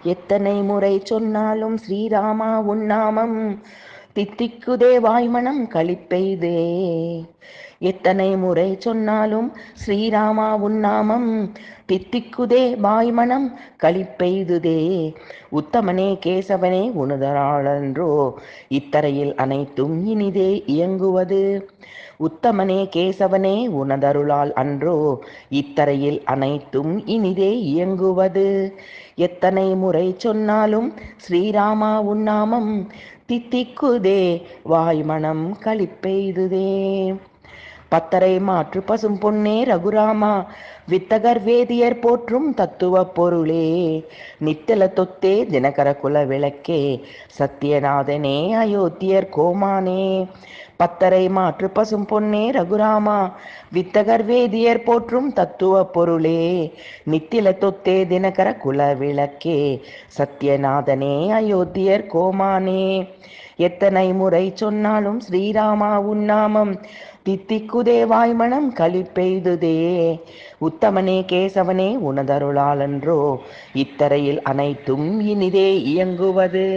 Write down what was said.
எத்தனை முறை சொன்னாலும் ஸ்ரீராமா உன்னாமம் தித்திக்குதே வாய்மனம் களிப்பெய்தே. எத்தனை முறை சொன்னாலும் ஸ்ரீராமா உன்னாமம் தித்திக்குதே வாய்மனம் களிப்பெய்துதே. உத்தமனே கேசவனே உனதராளன்றோ இத்தரையில் அனைத்தும் இனிதே இயங்குவது. உத்தமனே கேசவனே உனதருளால் அன்றோ இத்தரையில் அனைத்தும் இனிதே இயங்குவது. எத்தனை முறை சொன்னாலும் ஸ்ரீராமா உன்னாமம் தித்திக்குதே வாய்மனம் களிப்பெய்துதே. பத்தரை மாற்று பசும் பொன்னே ரகுராமா வித்தகர் வேதியர் போற்றும் தத்துவ பொருளே. நித்தல தொத்தே தினகர குல விளக்கே சத்யநாதனே அயோத்தியர் கோமானே. பத்தரை மாற்று பசும் பொன்னே ரகுராமா வித்தகர் வேதியர் போற்றும் தத்துவ பொருளே. நித்தில தொத்தே தினகர குல விளக்கே சத்யநாதனே அயோத்தியர் கோமானே. எத்தனை முறை சொன்னாலும் ஸ்ரீராமா உன்னாமம் தித்திக்குதே வாய்மனம் களிப்பெய்துதே. உத்தமனே கேசவனே உனதருளாலன்றோ இத்தரையில் அனைத்தும் இனிதே இயங்குவது.